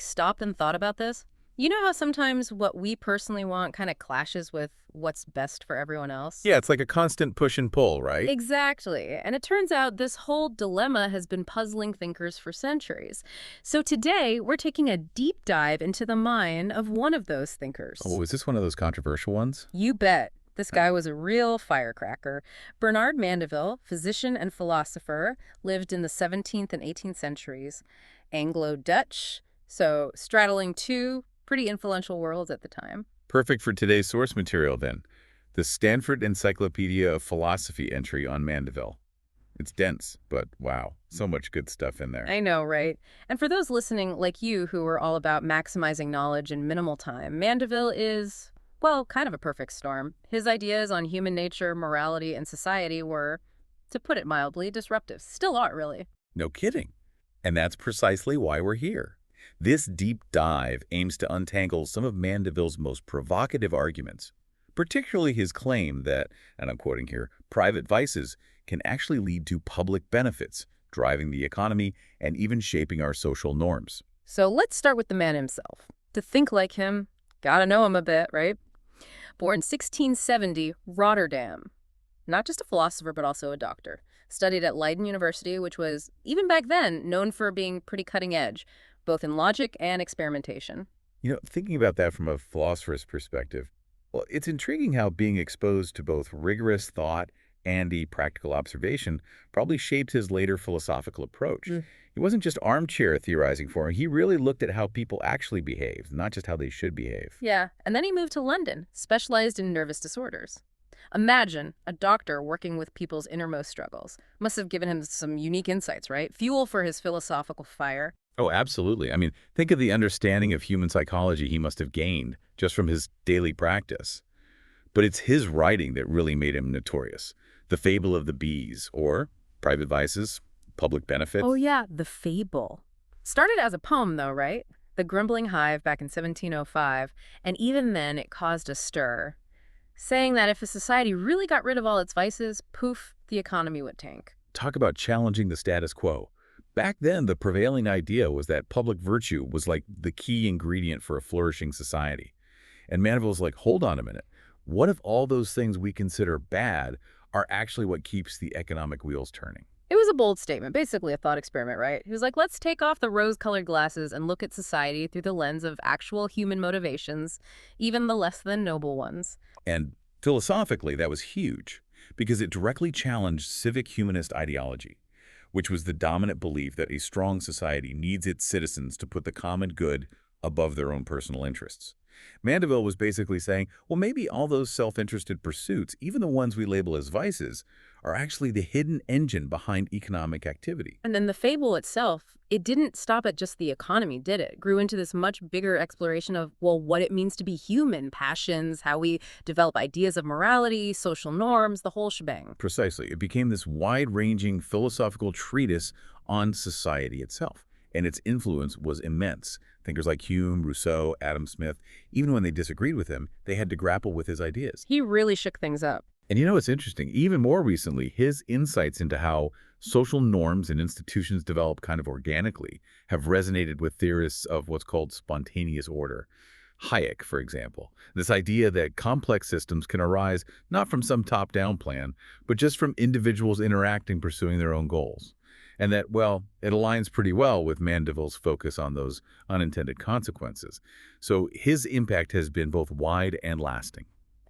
stopped and thought about this? You know how sometimes what we personally want kind of clashes with what's best for everyone else? Yeah, it's like a constant push and pull, right? Exactly. And it turns out this whole dilemma has been puzzling thinkers for centuries. So today, we're taking a deep dive into the mind of one of those thinkers. Oh, is this one of those controversial ones? You bet. This guy was a real firecracker. Bernard Mandeville, physician and philosopher, lived in the 17th and 18th centuries. Anglo-Dutch, so straddling two pretty influential worlds at the time. Perfect for today's source material, then. The Stanford Encyclopedia of Philosophy entry on Mandeville. It's dense, but wow, so much good stuff in there. I know, right? And for those listening like you who are all about maximizing knowledge in minimal time, Mandeville is, well, kind of a perfect storm. His ideas on human nature, morality, and society were, to put it mildly, disruptive. Still are, really. No kidding. And that's precisely why we're here. This deep dive aims to untangle some of Mandeville's most provocative arguments, particularly his claim that, and I'm quoting here, private vices can actually lead to public benefits, driving the economy and even shaping our social norms. So let's start with the man himself. To think like him, gotta know him a bit, right? Born 1670, Rotterdam. Not just a philosopher, but also a doctor. Studied at Leiden University, which was, even back then, known for being pretty cutting edge, both in logic and experimentation. Thinking about that from a philosopher's perspective, well, it's intriguing how being exposed to both rigorous thought and the practical observation probably shaped his later philosophical approach. Mm. He wasn't just armchair theorizing for him. He really looked at how people actually behave, not just how they should behave. Yeah, and then he moved to London, specialized in nervous disorders. Imagine a doctor working with people's innermost struggles. Must have given him some unique insights, right? Fuel for his philosophical fire. Oh, absolutely. I mean, think of the understanding of human psychology he must have gained just from his daily practice. But it's his writing that really made him notorious. The Fable of the Bees, or Private Vices, Public Benefit. Oh, yeah, The Fable. Started as a poem, though, right? The Grumbling Hive back in 1705, and even then it caused a stir, saying that if a society really got rid of all its vices, poof, the economy would tank. Talk about challenging the status quo. Back then, the prevailing idea was that public virtue was like the key ingredient for a flourishing society. And Mandeville's like, hold on a minute. What if all those things we consider bad are actually what keeps the economic wheels turning? It was a bold statement, basically a thought experiment, right? He was like, let's take off the rose-colored glasses and look at society through the lens of actual human motivations, even the less than noble ones. And philosophically, that was huge because it directly challenged civic humanist ideology, which was the dominant belief that a strong society needs its citizens to put the common good above their own personal interests. Mandeville was basically saying, well, maybe all those self-interested pursuits, even the ones we label as vices, are actually the hidden engine behind economic activity. And then the fable itself, it didn't stop at just the economy, did it? It grew into this much bigger exploration of, well, what it means to be human, passions, how we develop ideas of morality, social norms, the whole shebang. Precisely. It became this wide-ranging philosophical treatise on society itself, and its influence was immense. Thinkers like Hume, Rousseau, Adam Smith, even when they disagreed with him, they had to grapple with his ideas. He really shook things up. And it's interesting, even more recently, his insights into how social norms and institutions develop kind of organically have resonated with theorists of what's called spontaneous order. Hayek, for example, this idea that complex systems can arise not from some top-down plan, but just from individuals interacting, pursuing their own goals. And that, well, it aligns pretty well with Mandeville's focus on those unintended consequences. So his impact has been both wide and lasting.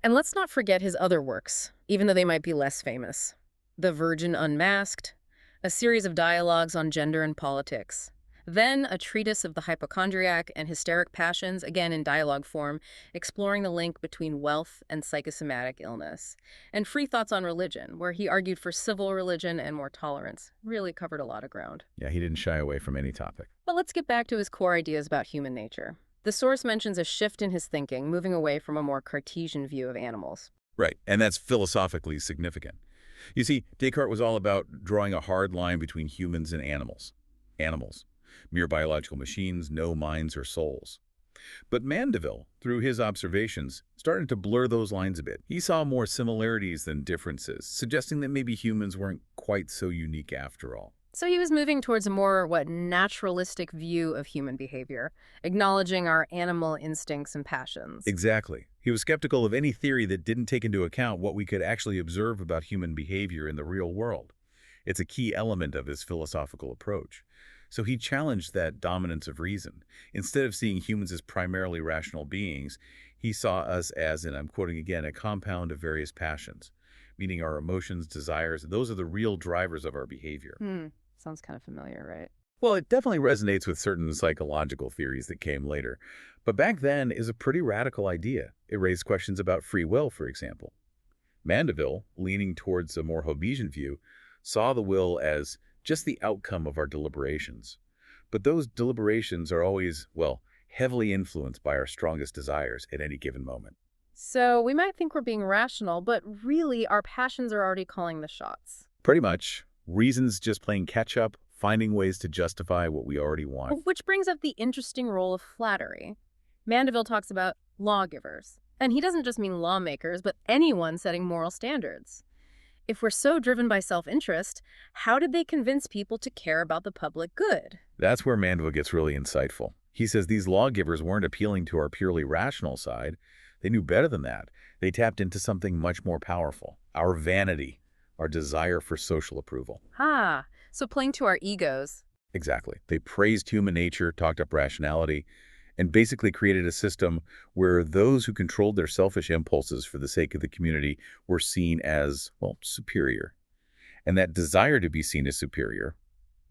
And let's not forget his other works, even though they might be less famous. The Virgin Unmasked, a series of dialogues on gender and politics. Then a treatise of the hypochondriac and hysteric passions, again in dialogue form, exploring the link between wealth and psychosomatic illness. And Free Thoughts on Religion, where he argued for civil religion and more tolerance. Really covered a lot of ground. Yeah, he didn't shy away from any topic. But let's get back to his core ideas about human nature. The source mentions a shift in his thinking, moving away from a more Cartesian view of animals. Right, and that's philosophically significant. You see, Descartes was all about drawing a hard line between humans and animals. Animals, mere biological machines, no minds or souls. But Mandeville, through his observations, started to blur those lines a bit. He saw more similarities than differences, suggesting that maybe humans weren't quite so unique after all. So he was moving towards a more, naturalistic view of human behavior, acknowledging our animal instincts and passions. Exactly. He was skeptical of any theory that didn't take into account what we could actually observe about human behavior in the real world. It's a key element of his philosophical approach. So he challenged that dominance of reason. Instead of seeing humans as primarily rational beings, he saw us as, and I'm quoting again, a compound of various passions, meaning our emotions, desires, those are the real drivers of our behavior. Hmm. Sounds kind of familiar, right? Well, it definitely resonates with certain psychological theories that came later. But back then is a pretty radical idea. It raised questions about free will, for example. Mandeville, leaning towards a more Hobbesian view, saw the will as just the outcome of our deliberations. But those deliberations are always, well, heavily influenced by our strongest desires at any given moment. So we might think we're being rational, but really our passions are already calling the shots. Pretty much, reasons just playing catch up, finding ways to justify what we already want. Which brings up the interesting role of flattery. Mandeville talks about lawgivers. And he doesn't just mean lawmakers, but anyone setting moral standards. If we're so driven by self-interest, how did they convince people to care about the public good? That's where Mandeville gets really insightful. He says these lawgivers weren't appealing to our purely rational side. They knew better than that. They tapped into something much more powerful, our vanity, our desire for social approval. Ah, so playing to our egos. Exactly. They praised human nature, talked up rationality, and basically created a system where those who controlled their selfish impulses for the sake of the community were seen as, well, superior. And that desire to be seen as superior,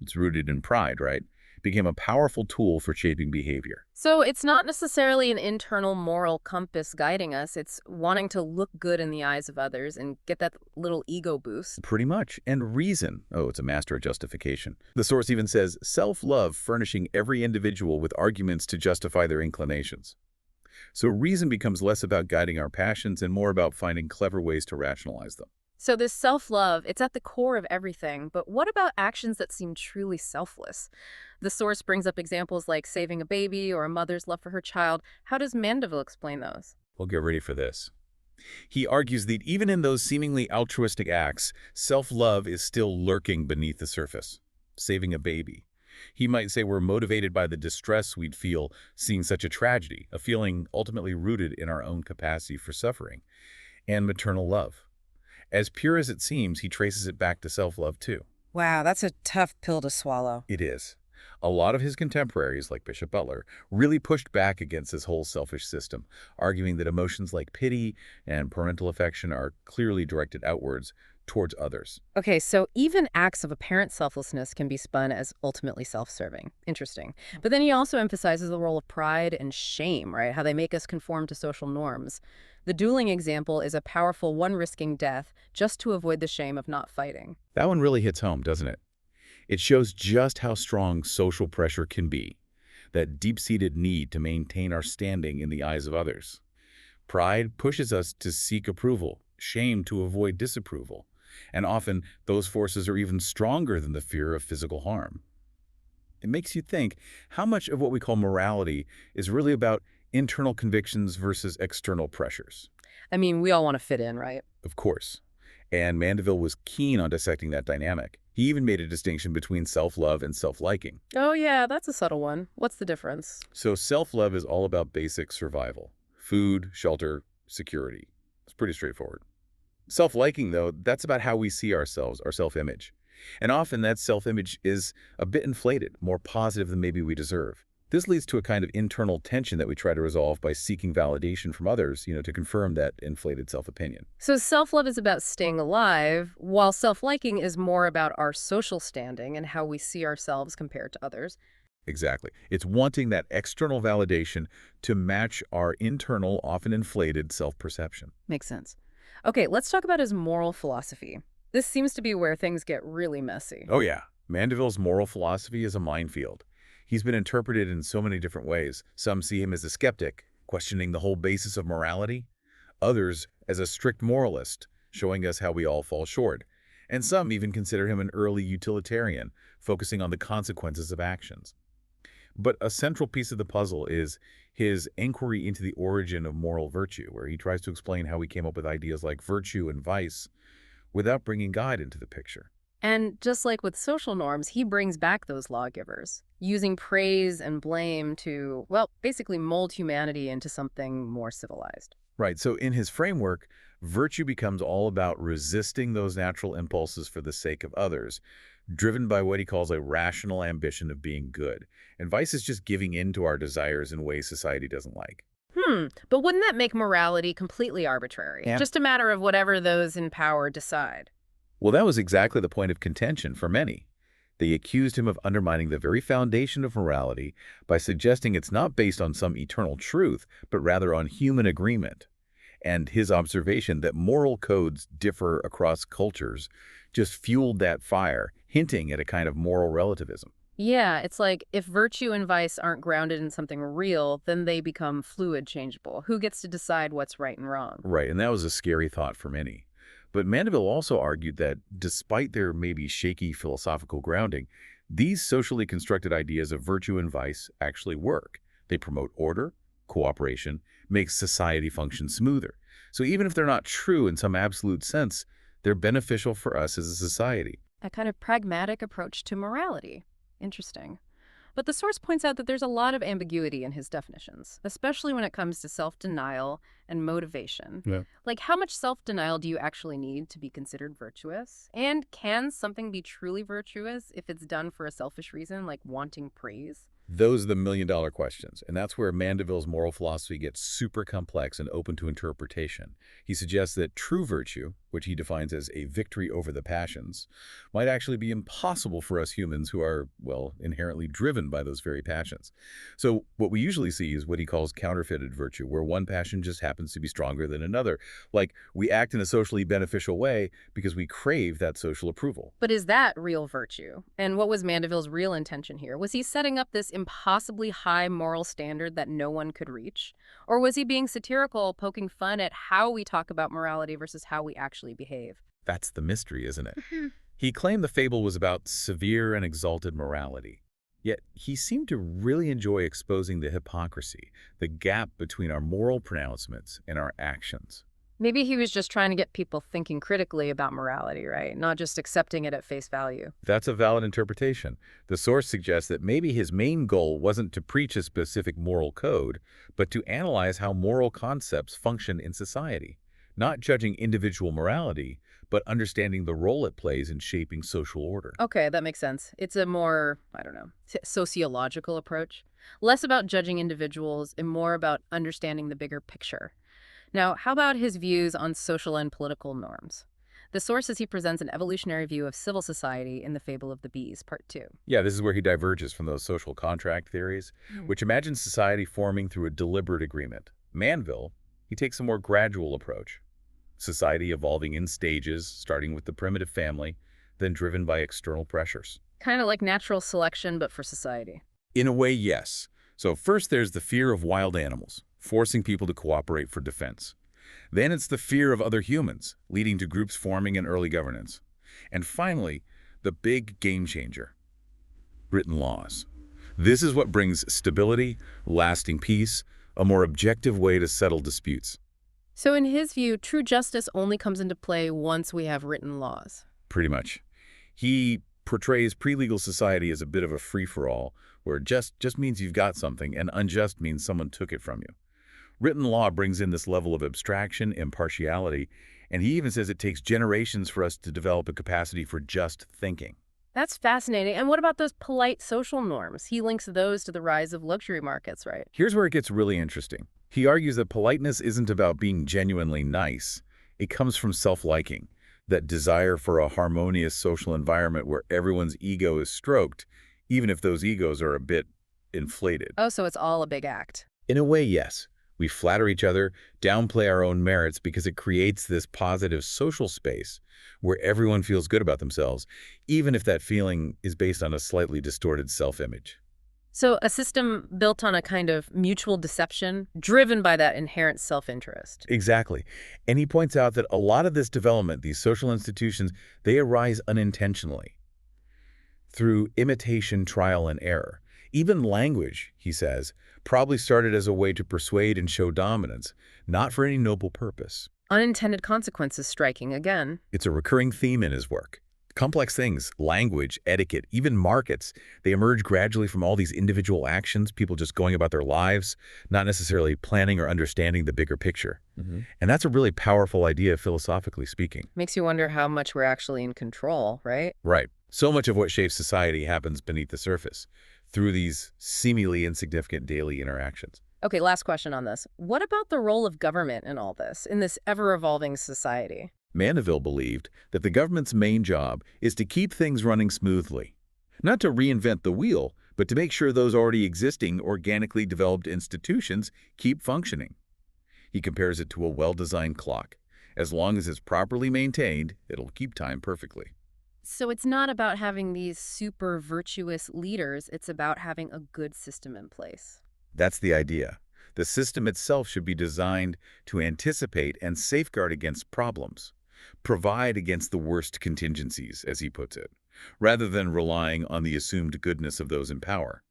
it's rooted in pride, right, became a powerful tool for shaping behavior. So it's not necessarily an internal moral compass guiding us. It's wanting to look good in the eyes of others and get that little ego boost. Pretty much. And reason, oh, it's a master of justification. The source even says, self-love furnishing every individual with arguments to justify their inclinations. So reason becomes less about guiding our passions and more about finding clever ways to rationalize them. So this self-love, it's at the core of everything. But what about actions that seem truly selfless? The source brings up examples like saving a baby or a mother's love for her child. How does Mandeville explain those? Well, get ready for this. He argues that even in those seemingly altruistic acts, self-love is still lurking beneath the surface. Saving a baby. He might say we're motivated by the distress we'd feel seeing such a tragedy, a feeling ultimately rooted in our own capacity for suffering, and maternal love. As pure as it seems, he traces it back to self-love too. Wow, that's a tough pill to swallow. It is. A lot of his contemporaries, like Bishop Butler, really pushed back against this whole selfish system, arguing that emotions like pity and parental affection are clearly directed outwards towards others. Okay, so even acts of apparent selflessness can be spun as ultimately self-serving. Interesting. But then he also emphasizes the role of pride and shame, right? How they make us conform to social norms. The dueling example is a powerful one risking death just to avoid the shame of not fighting. That one really hits home, doesn't it? It shows just how strong social pressure can be, that deep-seated need to maintain our standing in the eyes of others. Pride pushes us to seek approval, shame to avoid disapproval, and often those forces are even stronger than the fear of physical harm. It makes you think how much of what we call morality is really about internal convictions versus external pressures. I mean, we all want to fit in, right? Of course. And Mandeville was keen on dissecting that dynamic. He even made a distinction between self-love and self-liking. Oh yeah, that's a subtle one. What's the difference? So self-love is all about basic survival. Food, shelter, security. It's pretty straightforward. Self-liking, though, that's about how we see ourselves, our self-image. And often that self-image is a bit inflated, more positive than maybe we deserve. This leads to a kind of internal tension that we try to resolve by seeking validation from others, to confirm that inflated self-opinion. So self-love is about staying alive, while self-liking is more about our social standing and how we see ourselves compared to others. Exactly. It's wanting that external validation to match our internal, often inflated self-perception. Makes sense. Okay, let's talk about his moral philosophy. This seems to be where things get really messy. Oh yeah. Mandeville's moral philosophy is a minefield. He's been interpreted in so many different ways. Some see him as a skeptic, questioning the whole basis of morality. Others as a strict moralist, showing us how we all fall short. And some even consider him an early utilitarian, focusing on the consequences of actions. But a central piece of the puzzle is his inquiry into the origin of moral virtue, where he tries to explain how he came up with ideas like virtue and vice without bringing God into the picture. And just like with social norms, he brings back those lawgivers, using praise and blame to, well, basically mold humanity into something more civilized. Right. So in his framework, virtue becomes all about resisting those natural impulses for the sake of others, driven by what he calls a rational ambition of being good. And vice is just giving in to our desires in ways society doesn't like. But wouldn't that make morality completely arbitrary? Yeah. Just a matter of whatever those in power decide. Well, that was exactly the point of contention for many. They accused him of undermining the very foundation of morality by suggesting it's not based on some eternal truth, but rather on human agreement. And his observation that moral codes differ across cultures just fueled that fire, hinting at a kind of moral relativism. Yeah, it's like if virtue and vice aren't grounded in something real, then they become fluid, changeable. Who gets to decide what's right and wrong? Right, and that was a scary thought for many. But Mandeville also argued that despite their maybe shaky philosophical grounding, these socially constructed ideas of virtue and vice actually work. They promote order, cooperation, make society function smoother. So even if they're not true in some absolute sense, they're beneficial for us as a society. A kind of pragmatic approach to morality. Interesting. But the source points out that there's a lot of ambiguity in his definitions, especially when it comes to self-denial and motivation. Yeah. Like, how much self-denial do you actually need to be considered virtuous? And can something be truly virtuous if it's done for a selfish reason, like wanting praise? Those are the million-dollar questions, and that's where Mandeville's moral philosophy gets super complex and open to interpretation. He suggests that true virtue, which he defines as a victory over the passions, might actually be impossible for us humans who are, well, inherently driven by those very passions. So what we usually see is what he calls counterfeited virtue, where one passion just happens to be stronger than another. Like, we act in a socially beneficial way because we crave that social approval. But is that real virtue? And what was Mandeville's real intention here? Was he setting up this impossibly high moral standard that no one could reach? Or was he being satirical, poking fun at how we talk about morality versus how we actually behave? That's the mystery, isn't it? He claimed the fable was about severe and exalted morality. Yet he seemed to really enjoy exposing the hypocrisy, the gap between our moral pronouncements and our actions. Maybe he was just trying to get people thinking critically about morality, right? Not just accepting it at face value. That's a valid interpretation. The source suggests that maybe his main goal wasn't to preach a specific moral code, but to analyze how moral concepts function in society, not judging individual morality, but understanding the role it plays in shaping social order. Okay, that makes sense. It's a more, I don't know, sociological approach. Less about judging individuals and more about understanding the bigger picture. Now, how about his views on social and political norms? The source says he presents an evolutionary view of civil society in The Fable of the Bees, Part 2. Yeah, this is where he diverges from those social contract theories, which imagine society forming through a deliberate agreement. Manville, he takes a more gradual approach. Society evolving in stages, starting with the primitive family, then driven by external pressures. Kind of like natural selection, but for society. In a way, yes. So first there's the fear of wild animals, forcing people to cooperate for defense. Then it's the fear of other humans, leading to groups forming in early governance. And finally, the big game changer, written laws. This is what brings stability, lasting peace, a more objective way to settle disputes. So in his view, true justice only comes into play once we have written laws. Pretty much. He portrays pre-legal society as a bit of a free-for-all, where just means you've got something, and unjust means someone took it from you. Written law brings in this level of abstraction, impartiality, and he even says it takes generations for us to develop a capacity for just thinking. That's fascinating. And what about those polite social norms? He links those to the rise of luxury markets, right? Here's where it gets really interesting. He argues that politeness isn't about being genuinely nice. It comes from self-liking, that desire for a harmonious social environment where everyone's ego is stroked, even if those egos are a bit inflated. Oh, so it's all a big act. In a way, yes. We flatter each other, downplay our own merits because it creates this positive social space where everyone feels good about themselves, even if that feeling is based on a slightly distorted self-image. So a system built on a kind of mutual deception, driven by that inherent self-interest. Exactly. And he points out that a lot of this development, these social institutions, they arise unintentionally through imitation, trial, and error. Even language, he says, probably started as a way to persuade and show dominance, not for any noble purpose. Unintended consequences striking again. It's a recurring theme in his work. Complex things, language, etiquette, even markets, they emerge gradually from all these individual actions, people just going about their lives, not necessarily planning or understanding the bigger picture. And that's a really powerful idea, philosophically speaking. Makes you wonder how much we're actually in control, right? Right. So much of what shapes society happens beneath the surface, through these seemingly insignificant daily interactions. Okay, last question on this. What about the role of government in all this, in this ever-evolving society? Mandeville believed that the government's main job is to keep things running smoothly. Not to reinvent the wheel, but to make sure those already existing, organically developed institutions keep functioning. He compares it to a well-designed clock. As long as it's properly maintained, it'll keep time perfectly. So it's not about having these super virtuous leaders, it's about having a good system in place. That's the idea. The system itself should be designed to anticipate and safeguard against problems, provide against the worst contingencies, as he puts it, rather than relying on the assumed goodness of those in power.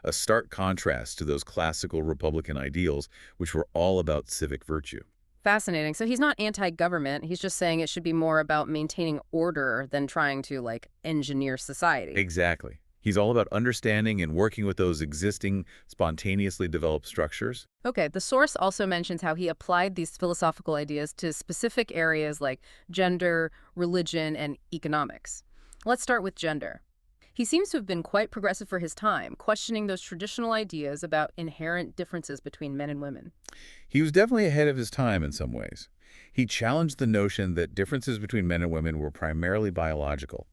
A stark contrast to those classical Republican ideals, which were all about civic virtue. Fascinating. So he's not anti-government, he's just saying it should be more about maintaining order than trying to, like, engineer society. Exactly. He's all about understanding and working with those existing, spontaneously developed structures. Okay, the source also mentions how he applied these philosophical ideas to specific areas like gender, religion, and economics. Let's start with gender. He seems to have been quite progressive for his time, questioning those traditional ideas about inherent differences between men and women. He was definitely ahead of his time in some ways. He challenged the notion that differences between men and women were primarily biological.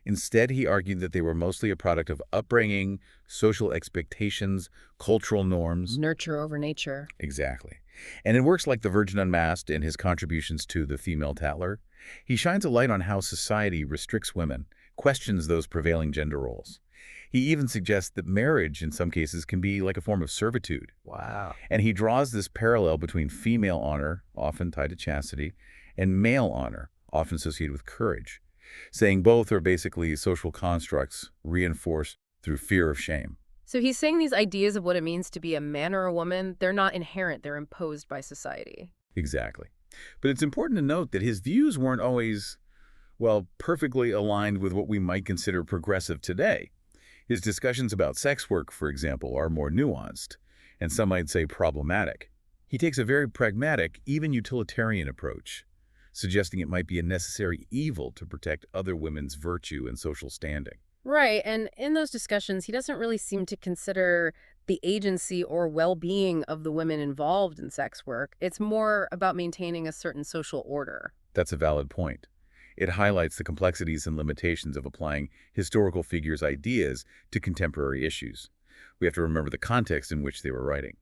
Instead, he argued that they were mostly a product of upbringing, social expectations, cultural norms. Nurture over nature. Exactly. And in works like The Virgin Unmasked and his contributions to The Female Tattler, he shines a light on how society restricts women, questions those prevailing gender roles. He even suggests that marriage, in some cases, can be like a form of servitude. Wow. And he draws this parallel between female honor, often tied to chastity, and male honor, often associated with courage, saying both are basically social constructs reinforced through fear of shame. So he's saying these ideas of what it means to be a man or a woman, they're not inherent, they're imposed by society. Exactly. But it's important to note that his views weren't always, well, perfectly aligned with what we might consider progressive today. His discussions about sex work, for example, are more nuanced, and some might say problematic. He takes a very pragmatic, even utilitarian approach, suggesting it might be a necessary evil to protect other women's virtue and social standing. Right, and in those discussions, he doesn't really seem to consider the agency or well-being of the women involved in sex work. It's more about maintaining a certain social order. That's a valid point. It highlights the complexities and limitations of applying historical figures' ideas to contemporary issues. We have to remember the context in which they were writing.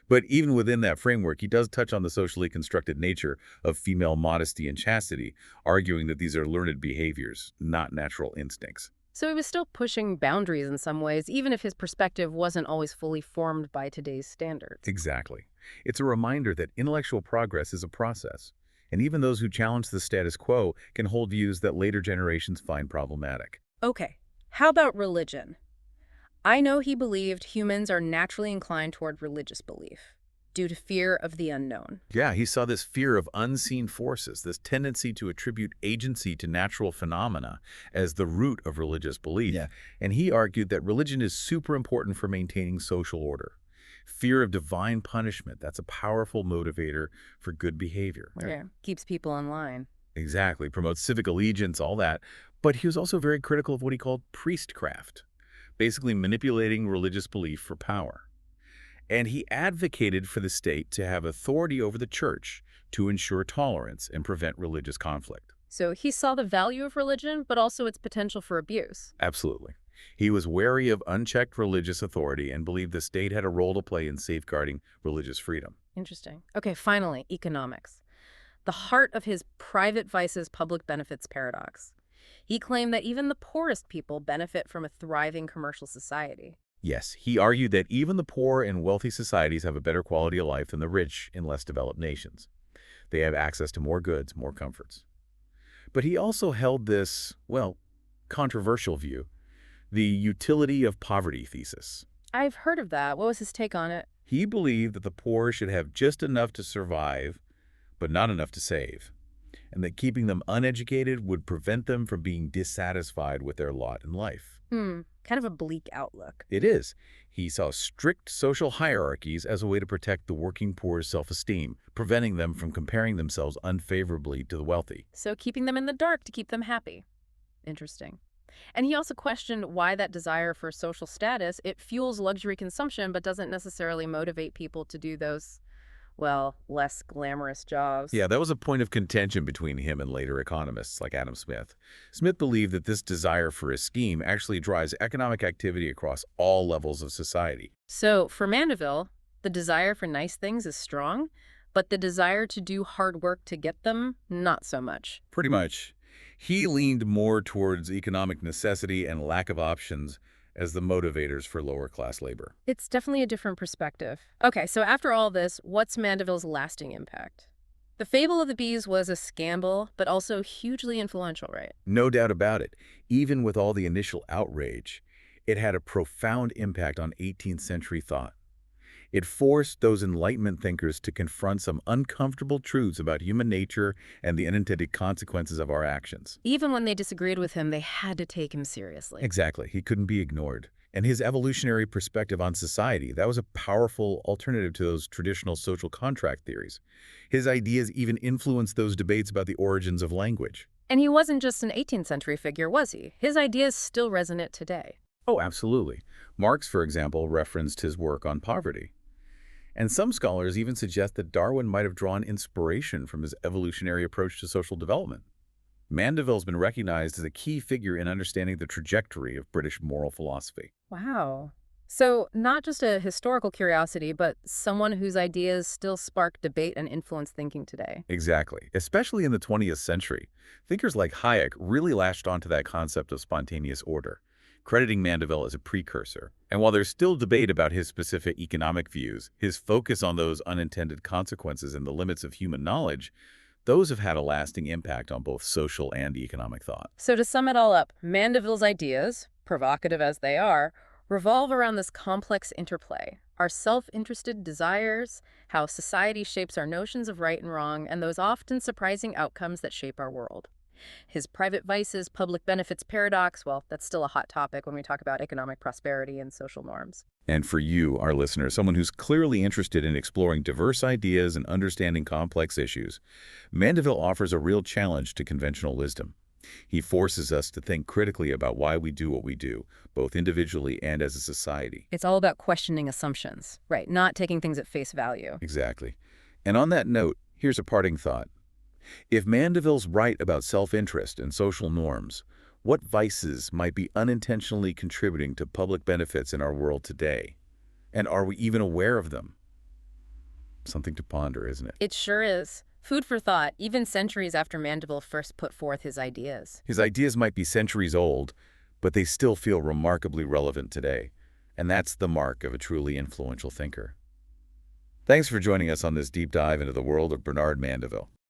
But even within that framework, he does touch on the socially constructed nature of female modesty and chastity, arguing that these are learned behaviors, not natural instincts. So he was still pushing boundaries in some ways, even if his perspective wasn't always fully formed by today's standards. Exactly. It's a reminder that intellectual progress is a process, and even those who challenge the status quo can hold views that later generations find problematic. Okay, how about religion? I know he believed humans are naturally inclined toward religious belief due to fear of the unknown. Yeah, he saw this fear of unseen forces, this tendency to attribute agency to natural phenomena as the root of religious belief. Yeah. And he argued that religion is super important for maintaining social order. Fear of divine punishment, that's a powerful motivator for good behavior. Yeah, keeps people in line. Exactly, promotes civic allegiance, all that. But he was also very critical of what he called priestcraft, basically manipulating religious belief for power. And he advocated for the state to have authority over the church to ensure tolerance and prevent religious conflict. So he saw the value of religion, but also its potential for abuse. Absolutely. He was wary of unchecked religious authority and believed the state had a role to play in safeguarding religious freedom. Interesting. Okay, finally, economics. The heart of his private vices, public benefits paradox. He claimed that even the poorest people benefit from a thriving commercial society. Yes, he argued that even the poor in wealthy societies have a better quality of life than the rich in less developed nations. They have access to more goods, more comforts. But he also held this, well, controversial view, the utility of poverty thesis. I've heard of that. What was his take on it? He believed that the poor should have just enough to survive, but not enough to save. and that keeping them uneducated would prevent them from being dissatisfied with their lot in life. Kind of a bleak outlook. It is. He saw strict social hierarchies as a way to protect the working poor's self-esteem, preventing them from comparing themselves unfavorably to the wealthy. So keeping them in the dark to keep them happy. Interesting. And he also questioned why that desire for social status, it fuels luxury consumption but doesn't necessarily motivate people to do those, well, less glamorous jobs. Yeah, that was a point of contention between him and later economists like Adam Smith. Smith believed that this desire for esteem actually drives economic activity across all levels of society. So for Mandeville, the desire for nice things is strong, but the desire to do hard work to get them, not so much. Pretty much. He leaned more towards economic necessity and lack of options as the motivators for lower-class labor. It's definitely a different perspective. Okay, so after all this, what's Mandeville's lasting impact? The Fable of the Bees was a scandal, but also hugely influential, right? No doubt about it. Even with all the initial outrage, it had a profound impact on 18th century thought. It forced those Enlightenment thinkers to confront some uncomfortable truths about human nature and the unintended consequences of our actions. Even when they disagreed with him, they had to take him seriously. Exactly. He couldn't be ignored. And his evolutionary perspective on society, that was a powerful alternative to those traditional social contract theories. His ideas even influenced those debates about the origins of language. And he wasn't just an 18th century figure, was he? His ideas still resonate today. Oh, absolutely. Marx, for example, referenced his work on poverty. And some scholars even suggest that Darwin might have drawn inspiration from his evolutionary approach to social development. Mandeville's been recognized as a key figure in understanding the trajectory of British moral philosophy. Wow. So not just a historical curiosity, but someone whose ideas still spark debate and influence thinking today. Exactly. Especially in the 20th century, thinkers like Hayek really latched onto that concept of spontaneous order, crediting Mandeville as a precursor. And while there's still debate about his specific economic views, his focus on those unintended consequences and the limits of human knowledge, those have had a lasting impact on both social and economic thought. So to sum it all up, Mandeville's ideas, provocative as they are, revolve around this complex interplay: our self-interested desires, how society shapes our notions of right and wrong, and those often surprising outcomes that shape our world. His private vices, public benefits paradox, well, that's still a hot topic when we talk about economic prosperity and social norms. And for you, our listener, someone who's clearly interested in exploring diverse ideas and understanding complex issues, Mandeville offers a real challenge to conventional wisdom. He forces us to think critically about why we do what we do, both individually and as a society. It's all about questioning assumptions, right? Not taking things at face value. Exactly. And on that note, here's a parting thought. If Mandeville's right about self-interest and social norms, what vices might be unintentionally contributing to public benefits in our world today? And are we even aware of them? Something to ponder, isn't it? It sure is. Food for thought, even centuries after Mandeville first put forth his ideas. His ideas might be centuries old, but they still feel remarkably relevant today. And that's the mark of a truly influential thinker. Thanks for joining us on this deep dive into the world of Bernard Mandeville.